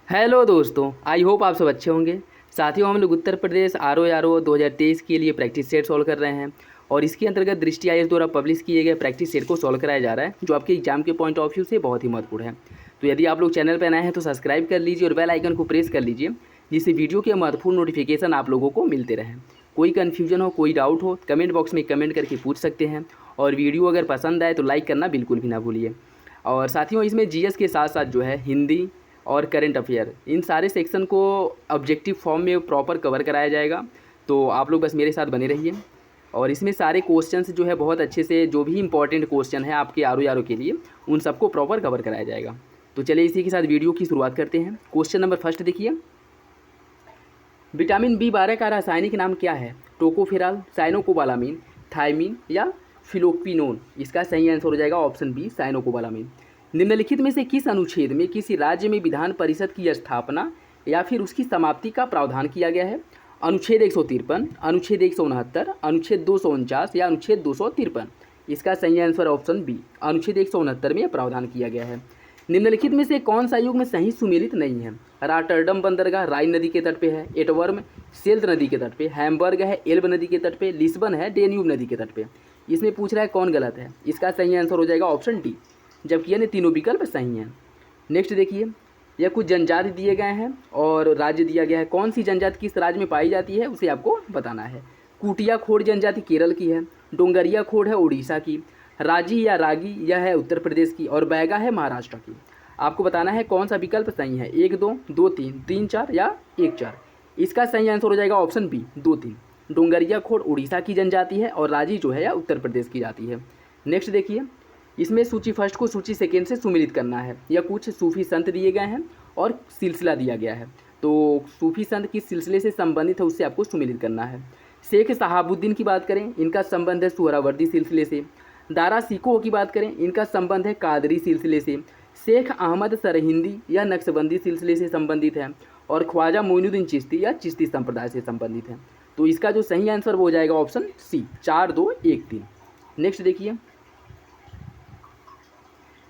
Hello दोस्तों, I hope आप सब अच्छे होंगे। साथियों, हम लोग उत्तर प्रदेश आर ओ 2023 के लिए प्रैक्टिस सेट सॉल्व कर रहे हैं और इसके अंतर्गत दृष्टि आईएएस द्वारा पब्लिश किए गए प्रैक्टिस सेट को सॉल्व कराया जा रहा है, जो आपके एग्जाम के पॉइंट ऑफ व्यू से बहुत ही महत्वपूर्ण है। तो यदि आप लोग चैनल पर नए हैं तो सब्सक्राइब कर लीजिए और बेल आइकन को प्रेस कर लीजिए, जिससे वीडियो के महत्वपूर्ण नोटिफिकेशन आप लोगों को मिलते रहें। कोई कन्फ्यूजन हो, कोई डाउट हो, कमेंट बॉक्स में कमेंट करके पूछ सकते हैं और वीडियो अगर पसंद आए तो लाइक करना बिल्कुल भी ना भूलिए। और साथियों, इसमें जीएस के साथ साथ जो है हिंदी और करंट अफेयर, इन सारे सेक्शन को ऑब्जेक्टिव फॉर्म में प्रॉपर कवर कराया जाएगा। तो आप लोग बस मेरे साथ बने रहिए और इसमें सारे क्वेश्चंस जो है बहुत अच्छे से, जो भी इंपॉर्टेंट क्वेश्चन है आपके आर के लिए, उन सबको प्रॉपर कवर कराया जाएगा। तो चलिए इसी के साथ वीडियो की शुरुआत करते हैं। क्वेश्चन नंबर फर्स्ट देखिए, विटामिन B12 का रासायनिक नाम क्या है? टोकोफेराल, साइनोकोबालामीन, थायमीन या फिलोक्विनोन? इसका सही आंसर हो जाएगा ऑप्शन बी, साइनोकोबालामीन। निम्नलिखित में से किस अनुच्छेद में किसी राज्य में विधान परिषद की स्थापना या फिर उसकी समाप्ति का प्रावधान किया गया है? अनुच्छेद 153, अनुच्छेद 169, अनुच्छेद 249 या अनुच्छेद 253? इसका सही आंसर ऑप्शन बी, अनुच्छेद 169 में यह प्रावधान किया गया है। निम्नलिखित में से कौन सा युग में सही सुमेलित नहीं है? राटरडम बंदरगाह राइन नदी के तट पे है, एटवर्म सेल्त नदी के तट पे, हैम्बर्ग है एल्ब नदी के तट पे, लिस्बन है डेन्यूब नदी के तट पे? इसमें पूछ रहा है कौन गलत है। इसका सही आंसर हो जाएगा ऑप्शन डी, जबकि यानी तीनों विकल्प सही हैं। नेक्स्ट देखिए, यह कुछ जनजाति दिए गए हैं और राज्य दिया गया है। कौन सी जनजाति किस राज्य में पाई जाती है उसे आपको बताना है। कुटिया खोड़ जनजाति केरल की है, डोंगरिया खोड़ है उड़ीसा की, राजी या रागी यह है उत्तर प्रदेश की और बैगा है महाराष्ट्र की। आपको बताना है कौन सा विकल्प सही है, 1 2, 2 3, 3 4 या 1 4? इसका सही आंसर हो जाएगा ऑप्शन बी, 2 3। डोंगरिया खोड़ उड़ीसा की जनजाति है और राजी जो है या उत्तर प्रदेश की जाति है। नेक्स्ट देखिए, इसमें सूची फर्स्ट को सूची सेकेंड से सुमिलित करना है। या कुछ सूफी संत दिए गए हैं और सिलसिला दिया गया है, तो सूफी संत किस सिलसिले से संबंधित है उससे आपको सुमिलित करना है। शेख शहाबुद्दीन की बात करें, इनका संबंध है सुहरावर्दी सिलसिले से। दारा सिको की बात करें, इनका संबंध है कादरी सिलसिले से। शेख अहमद सरहिंदी या नक्शबंदी सिलसिले से संबंधित है और ख्वाजा मोइनुद्दीन चिश्ती या चिश्ती संप्रदाय से संबंधित है। तो इसका जो सही आंसर वो हो जाएगा ऑप्शन सी, 4 2 1 3। नेक्स्ट देखिए,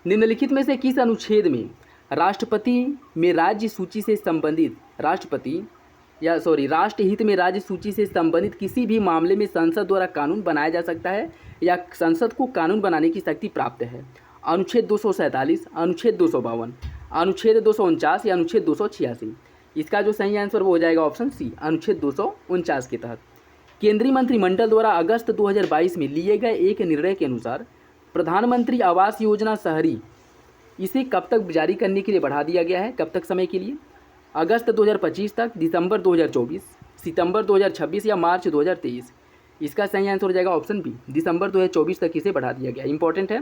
निम्नलिखित में से किस अनुच्छेद में राष्ट्रपति में राज्य सूची से संबंधित राष्ट्रहित में राज्य सूची से संबंधित किसी भी मामले में संसद द्वारा कानून बनाया जा सकता है या संसद को कानून बनाने की शक्ति प्राप्त है? अनुच्छेद 247, अनुच्छेद 252, अनुच्छेद 249 या अनुच्छेद 286? इसका जो सही आंसर वो हो जाएगा ऑप्शन सी, अनुच्छेद 249 के तहत। केंद्रीय मंत्रिमंडल द्वारा अगस्त 2022 में लिए गए एक निर्णय के अनुसार प्रधानमंत्री आवास योजना शहरी, इसे कब तक जारी करने के लिए बढ़ा दिया गया है? कब तक समय के लिए? अगस्त 2025 तक, दिसंबर 2024, सितंबर 2026 या मार्च 2023? इसका सही आंसर हो जाएगा ऑप्शन बी, दिसंबर 2024 तक इसे बढ़ा दिया गया। इंपॉर्टेंट है,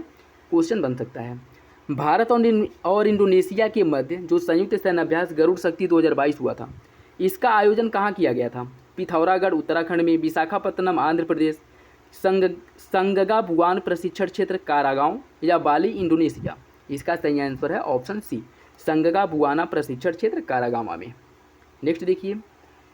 क्वेश्चन बन सकता है। भारत और इंडोनेशिया के मध्य जो संयुक्त सैन्य अभ्यास गरुड़ शक्ति 2022 हुआ था, इसका आयोजन कहाँ किया गया था? पिथौरागढ़ उत्तराखंड में, विशाखापत्तनम आंध्र प्रदेश, संगगाबुआन प्रशिक्षण क्षेत्र कारागांव या बाली इंडोनेशिया? इसका सही आंसर है ऑप्शन सी, संगगाबुआना प्रशिक्षण क्षेत्र कारागांव में। नेक्स्ट देखिए,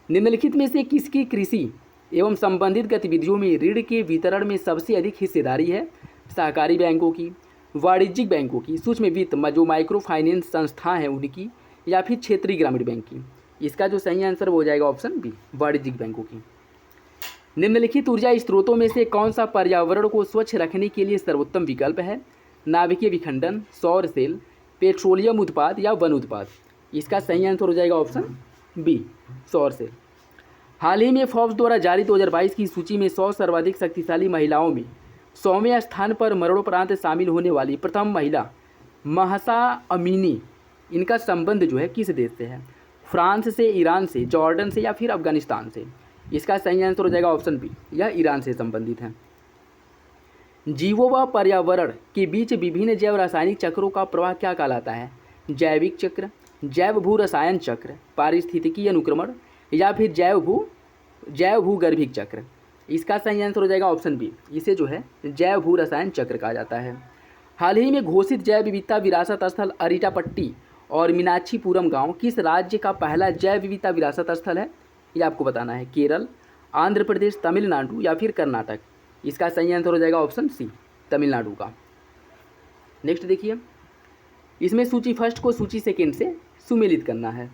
निम्नलिखित में से किसकी कृषि एवं संबंधित गतिविधियों में ऋण के वितरण में सबसे अधिक हिस्सेदारी है? सहकारी बैंकों की, वाणिज्यिक बैंकों की, सूक्ष्म वित्त जो माइक्रो फाइनेंस संस्था है उनकी, या फिर क्षेत्रीय ग्रामीण बैंक की? इसका जो सही आंसर हो जाएगा ऑप्शन बी, वाणिज्यिक बैंकों की। निम्नलिखित ऊर्जा स्रोतों में से कौन सा पर्यावरण को स्वच्छ रखने के लिए सर्वोत्तम विकल्प है? नाभिकीय विखंडन, सौर सेल, पेट्रोलियम उत्पाद या वन उत्पाद? इसका सही आंसर हो जाएगा ऑप्शन बी, सौर सेल। हाल ही में फोर्ब्स द्वारा जारी 2022 की सूची में 100 सर्वाधिक शक्तिशाली महिलाओं में 100वें स्थान पर मरणोपरांत शामिल होने वाली प्रथम महिला महसा अमीनी, इनका संबंध जो है किस देश से है? फ्रांस से, ईरान से, जॉर्डन से या फिर अफगानिस्तान से? इसका सही आंसर हो जाएगा ऑप्शन बी, यह ईरान से संबंधित है। जीवों व पर्यावरण के बीच विभिन्न जैव रासायनिक चक्रों का प्रवाह क्या कहलाता है? जैविक चक्र, जैव भू रसायन चक्र, पारिस्थितिकी अनुक्रमण या फिर जैव भूगर्भिक चक्र? इसका सही आंसर हो जाएगा ऑप्शन बी, इसे जो है जैव भू रसायन चक्र कहा जाता है। हाल ही में घोषित जैव विविधता विरासत स्थल अरिटापट्टी और मीनाक्षीपुरम गांव किस राज्य का पहला जैव विविधता विरासत स्थल है? ये आपको बताना है। केरल, आंध्र प्रदेश, तमिलनाडु या फिर कर्नाटक? इसका सही आंसर हो जाएगा ऑप्शन सी, तमिलनाडु का। नेक्स्ट देखिए, इसमें सूची फर्स्ट को सूची सेकेंड से सुमेलित करना है।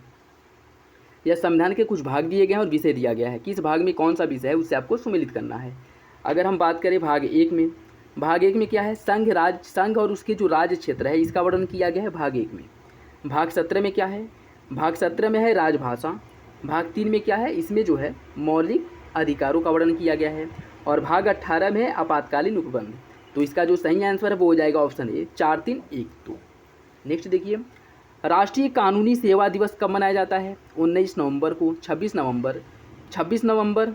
या संविधान के कुछ भाग दिए गए हैं और विषय दिया गया है, किस भाग में कौन सा विषय है उससे आपको सुमेलित करना है। अगर हम बात करें भाग एक में, भाग एक में क्या है, संघ और उसके जो राज्य क्षेत्र है इसका वर्णन किया गया है भाग एक में। भाग 17 में क्या है, भाग 17 में है राजभाषा। भाग 3 में क्या है, इसमें जो है मौलिक अधिकारों का वर्णन किया गया है। और भाग 18 में है आपातकालीन उपबंध। तो इसका जो सही आंसर है वो हो जाएगा ऑप्शन ए 4-3-1-2। नेक्स्ट देखिए, राष्ट्रीय कानूनी सेवा दिवस कब मनाया जाता है, 19 नवंबर को, 26 नवंबर, 26 नवंबर,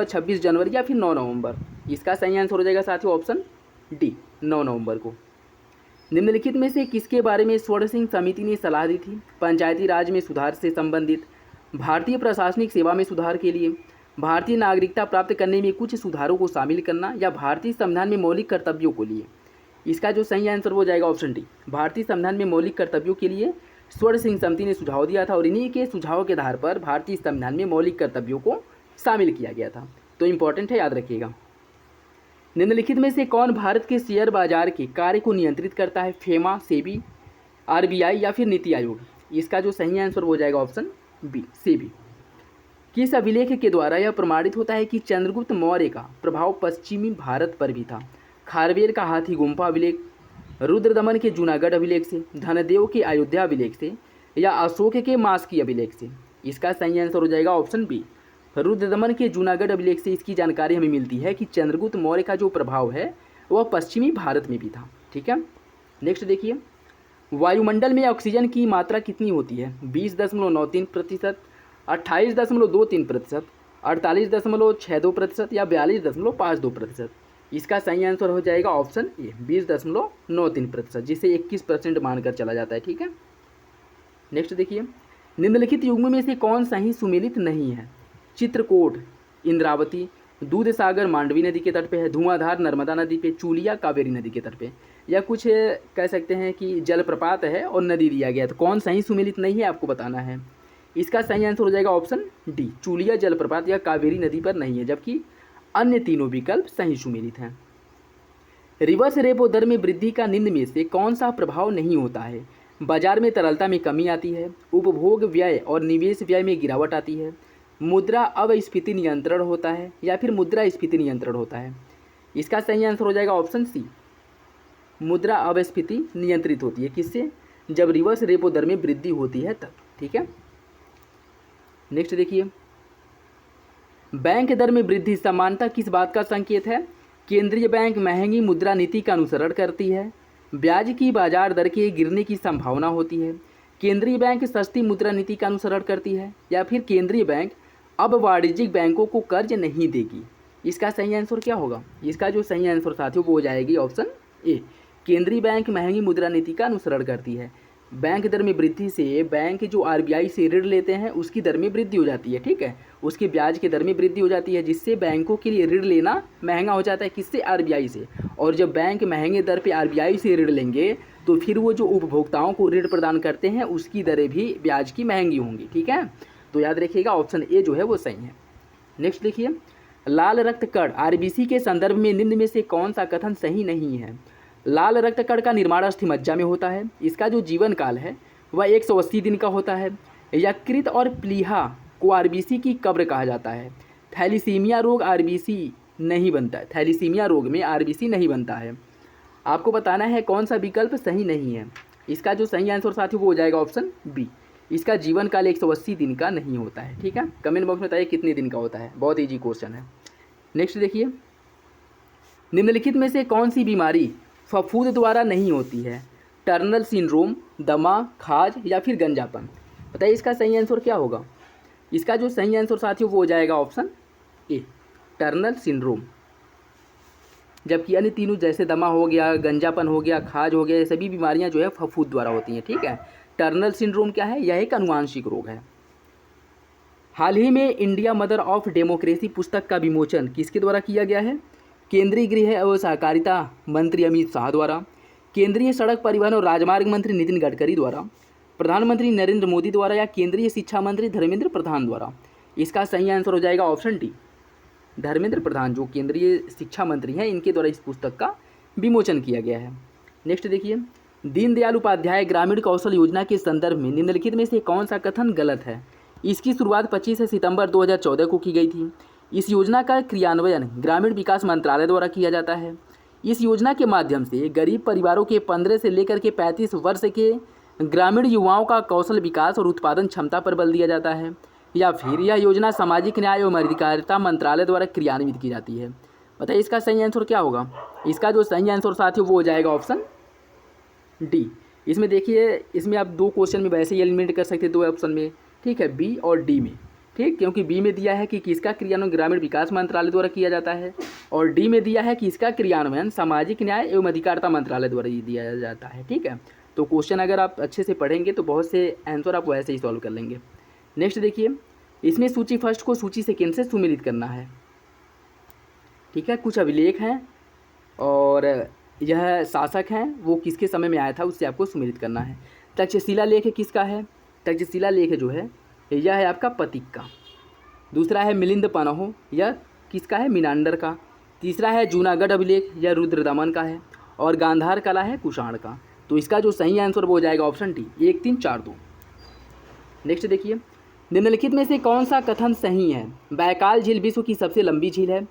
26 जनवरी या फिर 9 नवंबर। इसका सही आंसर हो जाएगा साथियों ऑप्शन डी 9 नवंबर को। निम्नलिखित में से किसके बारे में स्वर्ण सिंह समिति ने सलाह दी थी, पंचायती राज में सुधार से संबंधित, भारतीय प्रशासनिक सेवा में सुधार के लिए, भारतीय नागरिकता प्राप्त करने में कुछ सुधारों को शामिल करना, या भारतीय संविधान में मौलिक कर्तव्यों को लिए। इसका जो सही आंसर हो जाएगा ऑप्शन डी, भारतीय संविधान में मौलिक कर्तव्यों के लिए स्वर्ण सिंह समिति ने सुझाव दिया था और इन्हीं के सुझाव के आधार पर भारतीय संविधान में मौलिक कर्तव्यों को शामिल किया गया था। तो इंपॉर्टेंट है, याद रखिएगा। निम्नलिखित में से कौन भारत के शेयर बाजार के कार्य को नियंत्रित करता है, फेमा, सेबी, आरबीआई या फिर नीति आयोग। इसका जो सही आंसर हो जाएगा ऑप्शन बी सेबी। किस अभिलेख के द्वारा यह प्रमाणित होता है कि चंद्रगुप्त मौर्य का प्रभाव पश्चिमी भारत पर भी था, खारवेल का हाथी गुम्फा अभिलेख, रुद्रदमन के जूनागढ़ अभिलेख से, धनदेव के अयोध्या अभिलेख से, या अशोक के मास्की अभिलेख से। इसका सही आंसर हो जाएगा ऑप्शन बी, रुद्रदमन के जूनागढ़ अभिलेख से इसकी जानकारी हमें मिलती है कि चंद्रगुप्त मौर्य का जो प्रभाव है वह पश्चिमी भारत में भी था। ठीक है, नेक्स्ट देखिए, वायुमंडल में ऑक्सीजन की मात्रा कितनी होती है, 20.93%, 28.23%, 48.62% या 42.52%। इसका सही आंसर हो जाएगा ऑप्शन ए 20.93%, जिसे 21% मानकर चला जाता है। ठीक है, नेक्स्ट देखिए, निम्नलिखित युग्म में से कौन सही सुमेलित नहीं है, चित्रकूट इंद्रावती, दूधसागर मांडवी नदी के तट पे है, धुआंधार नर्मदा नदी पे, चूलिया कावेरी नदी के तट पे, या कुछ कह सकते हैं कि जलप्रपात है और नदी दिया गया है। तो कौन सही सुमेलित नहीं है आपको बताना है। इसका सही आंसर हो जाएगा ऑप्शन डी, चूलिया जलप्रपात या कावेरी नदी पर नहीं है, जबकि अन्य तीनों विकल्प सही सुमेलित हैं। रिवर्स रेपो दर में वृद्धि का निम्न में से कौन सा प्रभाव नहीं होता है, बाजार में तरलता में कमी आती है, उपभोग व्यय और निवेश व्यय में गिरावट आती है, मुद्रा अवस्फीति नियंत्रण होता है, या फिर मुद्रा स्फीति नियंत्रण होता है। इसका सही आंसर हो जाएगा ऑप्शन सी, मुद्रा अवस्फीति नियंत्रित होती है। किससे, जब रिवर्स रेपो दर में वृद्धि होती है तब। ठीक है, नेक्स्ट देखिए, बैंक दर में वृद्धि समानता किस बात का संकेत है, केंद्रीय बैंक महंगी मुद्रा नीति का अनुसरण करती है, ब्याज की बाजार दर के गिरने की संभावना होती है, केंद्रीय बैंक सस्ती मुद्रा नीति का अनुसरण करती है, या फिर केंद्रीय बैंक अब वाणिज्यिक बैंकों को कर्ज नहीं देगी। इसका सही आंसर क्या होगा, इसका जो सही आंसर साथियों वो हो जाएगी ऑप्शन ए, केंद्रीय बैंक महंगी मुद्रा नीति का अनुसरण करती है। बैंक दर में वृद्धि से बैंक जो आरबीआई से ऋण लेते हैं उसकी दर में वृद्धि हो जाती है। ठीक है, उसके ब्याज की दर में वृद्धि हो जाती है, जिससे बैंकों के लिए ऋण लेना महंगा हो जाता है। किससे, आरबीआई से। और जब बैंक महंगे दर पे आरबीआई से ऋण लेंगे तो फिर वो जो उपभोक्ताओं को ऋण प्रदान करते हैं उसकी दरें भी ब्याज की महंगी होंगी। ठीक है, तो याद रखिएगा ऑप्शन ए जो है वो सही है। नेक्स्ट देखिए, लाल रक्त कण आरबीसी के संदर्भ में निम्न में से कौन सा कथन सही नहीं है, लाल रक्त कण का निर्माण अस्थिमज्जा में होता है, इसका जो जीवन काल है वह 180 दिन का होता है, यकृत और प्लीहा को आरबीसी की कब्र कहा जाता है, थैलीसीमिया रोग आरबीसी नहीं बनता है, थैलीसीमिया रोग में आरबीसी नहीं बनता है। आपको बताना है कौन सा विकल्प सही नहीं है। इसका जो सही आंसर साथियों वो हो जाएगा ऑप्शन बी, इसका जीवन काल 180 दिन का नहीं होता है। ठीक है, कमेंट बॉक्स में बताइए कितने दिन का होता है, बहुत ईजी क्वेश्चन है। नेक्स्ट देखिए, निम्नलिखित में से कौन सी बीमारी फफूंद द्वारा नहीं होती है, टर्नल सिंड्रोम, दमा, खाज या फिर गंजापन। बताइए इसका सही आंसर क्या होगा। इसका जो सही आंसर साथियों वो हो जाएगा ऑप्शन ए, टर्नल सिंड्रोम। जबकि अन्य तीनों जैसे दमा हो गया, गंजापन हो गया, खाज हो गया, ये सभी बीमारियां जो है फफूंद द्वारा होती हैं। ठीक है, टर्नल सिंड्रोम क्या है, यह एक अनुवांशिक रोग है। हाल ही में इंडिया मदर ऑफ डेमोक्रेसी पुस्तक का विमोचन किसके द्वारा किया गया है, केंद्रीय गृह एवं सहकारिता मंत्री अमित शाह द्वारा, केंद्रीय सड़क परिवहन और राजमार्ग मंत्री नितिन गडकरी द्वारा, प्रधानमंत्री नरेंद्र मोदी द्वारा, या केंद्रीय शिक्षा मंत्री धर्मेंद्र प्रधान द्वारा। इसका सही आंसर हो जाएगा ऑप्शन डी, धर्मेंद्र प्रधान जो केंद्रीय शिक्षा मंत्री हैं इनके द्वारा इस पुस्तक का विमोचन किया गया है। नेक्स्ट देखिए, दीनदयाल उपाध्याय ग्रामीण कौशल योजना के संदर्भ में निम्नलिखित में से कौन सा कथन गलत है? इसकी शुरुआत 25 सितंबर 2014 को की गई थी। इस योजना का क्रियान्वयन ग्रामीण विकास मंत्रालय द्वारा किया जाता है। इस योजना के माध्यम से गरीब परिवारों के 15 से लेकर के 35 वर्ष के ग्रामीण युवाओं का कौशल विकास और उत्पादन क्षमता पर बल दिया जाता है। या फिर यह योजना सामाजिक न्याय एवं अधिकारिता मंत्रालय द्वारा क्रियान्वित की जाती है। बताइए इसका सही आंसर क्या होगा? इसका जो सही आंसर साथियों वो हो जाएगा ऑप्शन डी। इसमें देखिए, इसमें आप दो क्वेश्चन में वैसे ही एलिमिनेट कर सकते हैं, दो ऑप्शन में, ठीक है, बी और डी में, ठीक, क्योंकि बी में दिया है कि किसका क्रियान्वयन ग्रामीण विकास मंत्रालय द्वारा किया जाता है और डी में दिया है कि इसका क्रियान्वयन सामाजिक न्याय एवं अधिकारिता मंत्रालय द्वारा ही दिया जाता है। ठीक है, तो क्वेश्चन अगर आप अच्छे से पढ़ेंगे तो बहुत से आंसर आप वैसे ही सॉल्व कर लेंगे। नेक्स्ट देखिए, इसमें सूची फर्स्ट को सूची सेकेंड से सुमेलित करना है। ठीक है, कुछ अभिलेख हैं और यह शासक हैं, वो किसके समय में आया था उससे आपको सुमेलित करना है। तक्षशिला लेख किसका है? तक्षशिला लेख जो है यह है आपका पतिक का। दूसरा है मिलिंद पनहो, यह किसका है? मीनांडर का। तीसरा है जूनागढ़ अभिलेख, यह रुद्रदमन का है। और गांधार कला है कुषाण का। तो इसका जो सही आंसर वो हो जाएगा ऑप्शन डी, 1, 3, 4, 2। नेक्स्ट देखिए, निम्नलिखित में से कौन सा कथन सही है? बैकाल झील विश्व की सबसे लंबी झील है।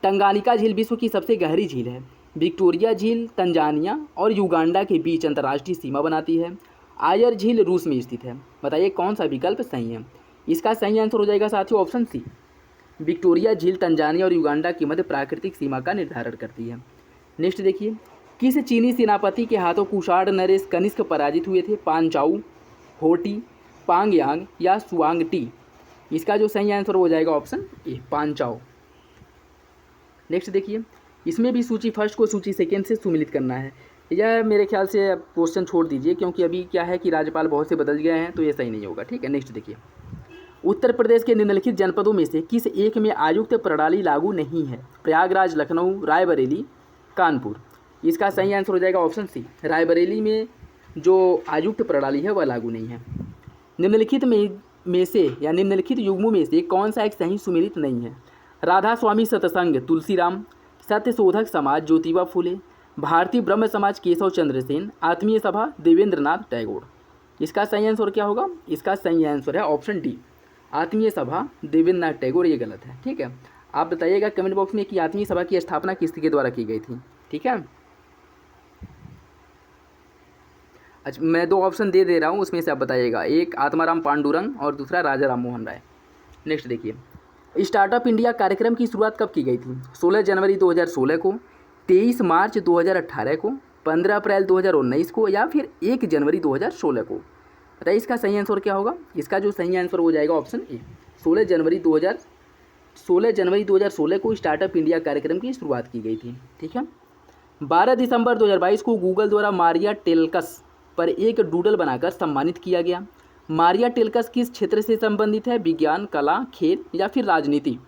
टंगानिका झील विश्व की सबसे गहरी झील है। विक्टोरिया झील तंजानिया और युगांडा के बीच अंतर्राष्ट्रीय सीमा बनाती है। आयर झील रूस में स्थित है। बताइए कौन सा विकल्प सही है? इसका सही आंसर हो जाएगा साथियों ऑप्शन सी, विक्टोरिया झील तंजानिया और युगांडा की मध्य प्राकृतिक सीमा का निर्धारण करती है। नेक्स्ट देखिए, किस चीनी सेनापति के हाथों कुषाण नरेश कनिष्क पराजित हुए थे? पांचाऊ, होटी, पांगयांग या सुआंगटी? इसका जो सही आंसर हो जाएगा ऑप्शन ए, पांचाऊ। नेक्स्ट देखिए, इसमें भी सूची फर्स्ट को सूची सेकेंड से सुमेलित करना है। यह मेरे ख्याल से क्वेश्चन छोड़ दीजिए, क्योंकि अभी क्या है कि राज्यपाल बहुत से बदल गए हैं, तो ये सही नहीं होगा। ठीक है, नेक्स्ट देखिए, उत्तर प्रदेश के निम्नलिखित जनपदों में से किस एक में आयुक्त प्रणाली लागू नहीं है? प्रयागराज, लखनऊ, रायबरेली, कानपुर? इसका सही आंसर हो जाएगा ऑप्शन सी, रायबरेली में जो आयुक्त प्रणाली है वह लागू नहीं है। निम्नलिखित में से या निम्नलिखित युग्मों में से कौन सा एक सही सुमेलित नहीं है? राधा स्वामी सतसंग तुलसीराम, सत्यशोधक समाज ज्योतिबा फुले, भारतीय ब्रह्म समाज केशव चंद्र सेन, आत्मीय सभा देवेंद्रनाथ टैगोर? इसका सही आंसर क्या होगा? इसका सही आंसर है ऑप्शन डी, आत्मीय सभा देवेंद्रनाथ टैगोर। ये गलत है। ठीक है, आप बताइएगा कमेंट बॉक्स में कि आत्मीय सभा की स्थापना किसके द्वारा की गई थी। ठीक है, अच्छा मैं दो ऑप्शन दे रहा हूँ, उसमें से आप बताइएगा, एक आत्माराम पांडुरंग और दूसरा राजा राम मोहन राय। नेक्स्ट देखिए, स्टार्टअप इंडिया कार्यक्रम की शुरुआत कब की गई थी? 16 जनवरी 2016 को, 23 मार्च 2018 को, 15 अप्रैल 2019 को या फिर 1 जनवरी 2016 को? बताइए इसका सही आंसर क्या होगा? इसका जो सही आंसर हो जाएगा ऑप्शन ए, 16 जनवरी 2016 को स्टार्टअप इंडिया कार्यक्रम की शुरुआत की गई थी। ठीक है, 12 दिसंबर 2022 को गूगल द्वारा मारिया टेल्कस पर एक डूडल बनाकर सम्मानित किया गया। मारिया टेल्कस किस क्षेत्र से संबंधित है? विज्ञान, कला, खेल या फिर राजनीति?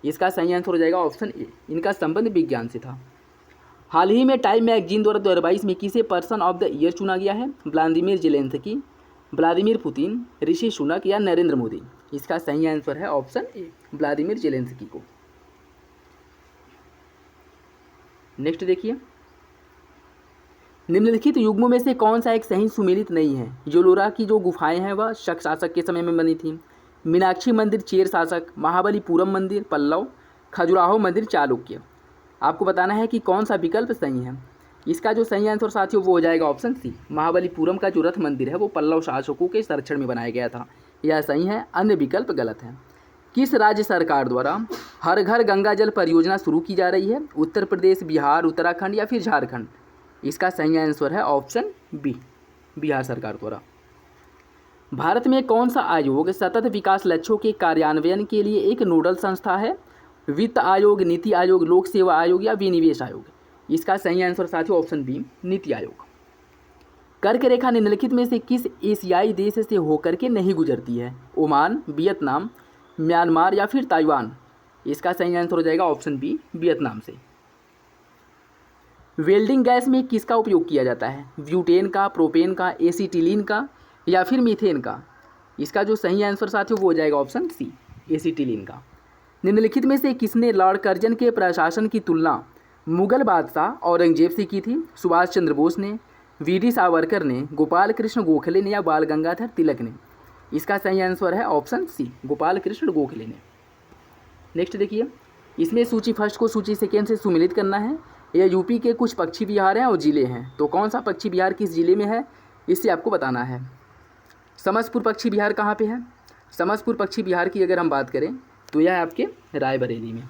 इसका सही आंसर हो जाएगा ऑप्शन ए, इनका संबंध विज्ञान से था। हाल ही में टाइम मैगजीन द्वारा 2022 में किसे पर्सन ऑफ द ईयर चुना गया है? Vladimir Zelensky, Vladimir Putin, Rishi Sunak या नरेंद्र मोदी? इसका सही आंसर है ऑप्शन ए, व्लादिमीर जेलेंस्की को। नेक्स्ट देखिए, निम्नलिखित युग्मों में से कौन सा एक सही सुमेलित नहीं है? येलोरा की जो गुफाएं हैं वह शक शासक के समय में बनी थी। मीनाक्षी मंदिर चेर शासक, महाबलीपुरम मंदिर पल्लव, खजुराहो मंदिर चालुक्य? आपको बताना है कि कौन सा विकल्प सही है। इसका जो सही आंसर साथियों वो हो जाएगा ऑप्शन सी, महाबलीपुरम का जो रथ मंदिर है वो पल्लव शासकों के संरक्षण में बनाया गया था। यह सही है, अन्य विकल्प गलत है। किस राज्य सरकार द्वारा हर घर गंगा जल परियोजना शुरू की जा रही है? उत्तर प्रदेश, बिहार, उत्तराखंड या फिर झारखंड? इसका सही आंसर है ऑप्शन बी, बिहार सरकार द्वारा। भारत में कौन सा आयोग सतत विकास लक्ष्यों के कार्यान्वयन के लिए एक नोडल संस्था है? वित्त आयोग, नीति आयोग, लोक सेवा आयोग या विनिवेश आयोग? इसका सही आंसर साथियों ऑप्शन बी, नीति आयोग। कर्क रेखा निम्नलिखित में से किस एशियाई देश से होकर के नहीं गुजरती है? ओमान, वियतनाम, म्यांमार या फिर ताइवान? इसका सही आंसर हो जाएगा ऑप्शन बी, वियतनाम से। वेल्डिंग गैस में किसका उपयोग किया जाता है? ब्यूटेन का, प्रोपेन का, एसीटिलीन का या फिर मीथेन का? इसका जो सही आंसर साथियों वो हो जाएगा ऑप्शन सी, एसीटिलीन का। निम्नलिखित में से किसने लॉर्ड कर्जन के प्रशासन की तुलना मुगल बादशाह औरंगजेब से की थी? सुभाष चंद्र बोस ने, वी.डी. सावरकर ने, गोपाल कृष्ण गोखले ने या बाल गंगाधर तिलक ने? इसका सही आंसर है ऑप्शन सी, गोपाल कृष्ण गोखले ने। नेक्स्ट देखिए, इसमें सूची फर्स्ट को सूची सेकेंड से सुमिलित करना है। यह यूपी के कुछ पक्षी विहार हैं और ज़िले हैं, तो कौन सा पक्षी विहार किस ज़िले में है इससे आपको बताना है। समसपुर पक्षी विहार कहाँ पे है? समसपुर पक्षी विहार की अगर हम बात करें तो यह है आपके रायबरेली में,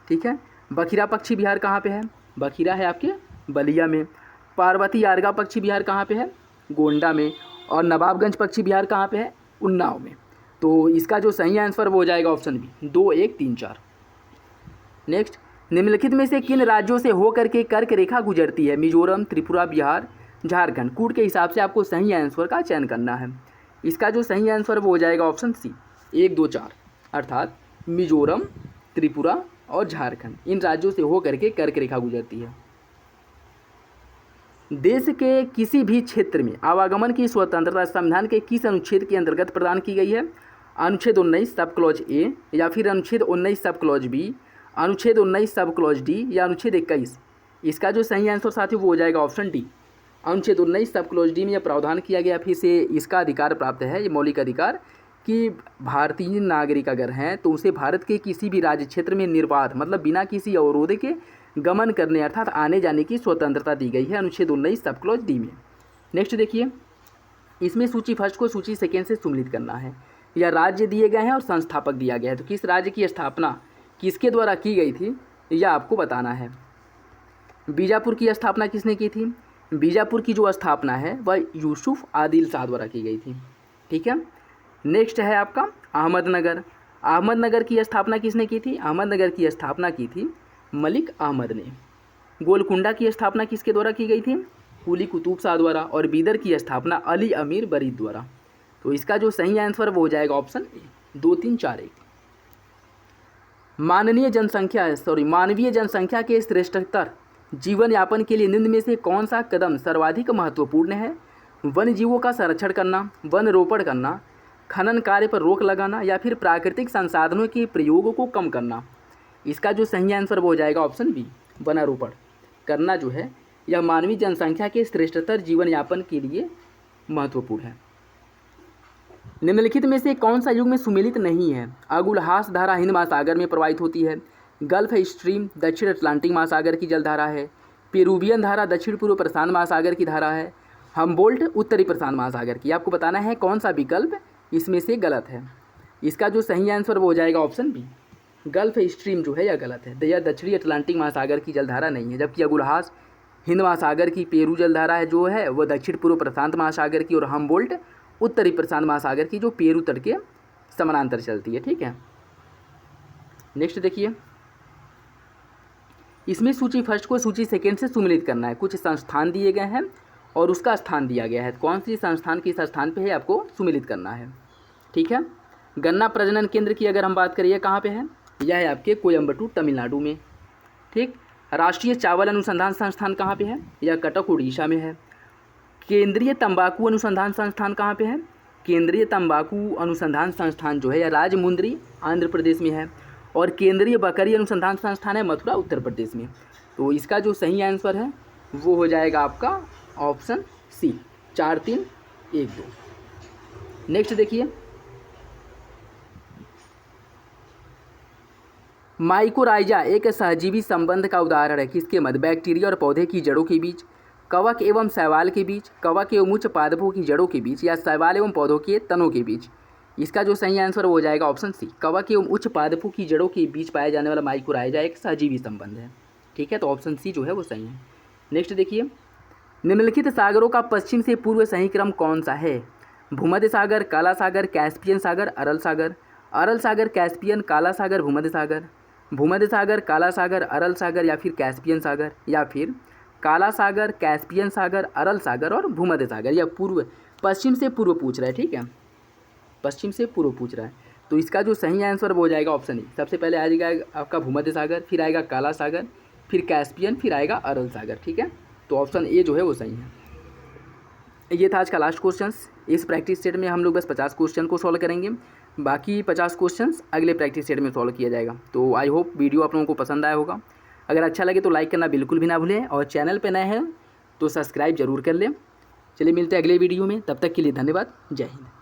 ठीक है। बखीरा पक्षी विहार कहाँ पे है? बखीरा है आपके बलिया में। पार्वती यारगा पक्षी विहार कहाँ पे है? गोंडा में। और नवाबगंज पक्षी विहार कहाँ पे है? उन्नाव में। तो इसका जो सही आंसर वो हो जाएगा ऑप्शन बी, 2, 1, 3, 4। नेक्स्ट, निम्नलिखित में से किन राज्यों से होकर के कर्क रेखा गुजरती है? मिजोरम, त्रिपुरा, बिहार, झारखंड। कूट के हिसाब से आपको सही आंसर का चयन करना है। इसका जो सही आंसर वो हो जाएगा ऑप्शन सी, 1, 2, 4, अर्थात मिजोरम, त्रिपुरा और झारखंड, इन राज्यों से होकर के कर्क रेखा गुजरती है। देश के किसी भी क्षेत्र में आवागमन की स्वतंत्रता संविधान के किस अनुच्छेद के अंतर्गत प्रदान की गई है? अनुच्छेद 19 सब क्लॉज ए, या फिर अनुच्छेद 19 सब क्लॉज बी, अनुच्छेद 19 सब क्लॉज डी, या अनुच्छेद 21? इसका जो सही आंसर साथियों वो हो जाएगा ऑप्शन डी, अनुच्छेद 19 सब क्लॉज डी में यह प्रावधान किया गया, फिर से इसका अधिकार प्राप्त है, ये मौलिक अधिकार, कि भारतीय नागरिक अगर हैं तो उसे भारत के किसी भी राज्य क्षेत्र में निर्बाध मतलब बिना किसी अवरोध के गमन करने अर्थात आने जाने की स्वतंत्रता दी गई है अनुच्छेद 19 सब क्लॉज डी में। नेक्स्ट देखिए, इसमें सूची फर्स्ट को सूची सेकेंड से सुमिलित करना है। या राज्य दिए गए हैं और संस्थापक दिया गया है, तो किस राज्य की स्थापना किसके द्वारा की गई थी यह आपको बताना है। बीजापुर की स्थापना किसने की थी? बीजापुर की जो स्थापना है वह यूसुफ आदिल शाह द्वारा की गई थी, ठीक है। नेक्स्ट है आपका अहमदनगर। अहमदनगर की स्थापना किसने की थी? अहमदनगर की स्थापना की थी मलिक अहमद ने। गोलकुंडा की स्थापना किसके द्वारा की गई थी? कुली कुतुब शाह द्वारा। और बीदर की स्थापना अली अमीर बरीद द्वारा। तो इसका जो सही आंसर वो हो जाएगा ऑप्शन ए, 2, 3, 4, 1। मानवीय जनसंख्या के श्रेष्ठतर जीवन यापन के लिए निम्न में से कौन सा कदम सर्वाधिक महत्वपूर्ण है? वन जीवों का संरक्षण करना, वन रोपण करना, खनन कार्य पर रोक लगाना, या फिर प्राकृतिक संसाधनों के प्रयोग को कम करना? इसका जो सही आंसर वो हो जाएगा ऑप्शन बी, वनारोपण करना जो है यह मानवीय जनसंख्या के श्रेष्ठतर जीवन यापन के लिए महत्वपूर्ण है। निम्नलिखित में से कौन सा युग में सुमेलित नहीं है? अगुलहास धारा हिंद महासागर में प्रवाहित होती है। गल्फ स्ट्रीम दक्षिण अटलांटिक महासागर की जलधारा है। पेरुवियन धारा दक्षिण पूर्व प्रशांत महासागर की धारा है। हम्बोल्ट उत्तरी प्रशांत महासागर की। आपको बताना है कौन सा विकल्प इसमें से गलत है। इसका जो सही आंसर वो हो जाएगा ऑप्शन बी, गल्फ स्ट्रीम जो है यह गलत है, यह दक्षिणी अटलांटिक महासागर की जलधारा नहीं है। जबकि अगुलहास हिंद महासागर की पेरू जलधारा है जो है वह दक्षिण पूर्व प्रशांत महासागर की, और हम्बोल्ट उत्तरी प्रशांत महासागर की जो पेरू तट के समानांतर चलती है, ठीक है। नेक्स्ट देखिए, इसमें सूची फर्स्ट को सूची सेकेंड से सुमिलित करना है। कुछ संस्थान दिए गए हैं और उसका स्थान दिया गया है, कौन सी संस्थान किस स्थान पे है आपको सुमिलित करना है, ठीक है। गन्ना प्रजनन केंद्र की अगर हम बात करिए कहाँ पे है, यह है आपके कोयम्बटूर तमिलनाडु में, ठीक। राष्ट्रीय चावल अनुसंधान संस्थान कहाँ पे है, यह कटक उड़ीसा में है। केंद्रीय तंबाकू अनुसंधान संस्थान कहाँ पे है? केंद्रीय तंबाकू अनुसंधान संस्थान जो है यह राजमुंद्री आंध्र प्रदेश में है। और केंद्रीय बकरी अनुसंधान संस्थान है मथुरा उत्तर प्रदेश में। तो इसका जो सही आंसर है वो हो जाएगा आपका ऑप्शन सी, 4, 3, 1, 2। नेक्स्ट देखिए, माइकोराइजा एक सहजीवी संबंध का उदाहरण है किसके मध्य? बैक्टीरिया और पौधे की जड़ों के बीच, कवक एवं शैवाल के बीच, कवक एवं उच्च पादपों की जड़ों के बीच, या शैवाल एवं पौधों के तनों के बीच? इसका जो सही आंसर हो जाएगा ऑप्शन सी, कवक एवं उच्च पादपों की जड़ों के बीच पाया जाने वाला माइकोराइजा एक सहजीवी संबंध है, ठीक है। तो ऑप्शन सी जो है वो सही है। नेक्स्ट देखिए, निम्नलिखित सागरों का पश्चिम से पूर्व सही क्रम कौन सा है? भूमध्य सागर, काला सागर, कैस्पियन सागर, अरल सागर। अरल सागर, कैस्पियन, काला सागर, भूमध्य सागर। भूमध्य सागर, काला सागर, अरल सागर, या फिर कैस्पियन सागर, या फिर काला सागर, कैस्पियन सागर, अरल सागर और भूमध्य सागर। या पूर्व पश्चिम से पूर्व पूछ रहा है, ठीक है, पश्चिम से पूर्व पूछ रहा है। तो इसका जो सही आंसर वो हो जाएगा ऑप्शन ई। सबसे पहले आ जाएगा आपका भूमध्य सागर, फिर आएगा काला सागर, फिर कैस्पियन, फिर आएगा अरल सागर, ठीक है। तो ऑप्शन ए जो है वो सही है। ये था आज का लास्ट क्वेश्चंस। इस प्रैक्टिस सेट में हम लोग बस 50 क्वेश्चन को सॉल्व करेंगे, बाकी 50 क्वेश्चंस अगले प्रैक्टिस सेट में सॉल्व किया जाएगा। तो आई होप वीडियो आप लोगों को पसंद आया होगा। अगर अच्छा लगे तो लाइक करना बिल्कुल भी ना भूलें, और चैनल पे नए हैं तो सब्सक्राइब जरूर कर लें। चलिए मिलते हैं अगले वीडियो में, तब तक के लिए धन्यवाद, जय हिंद।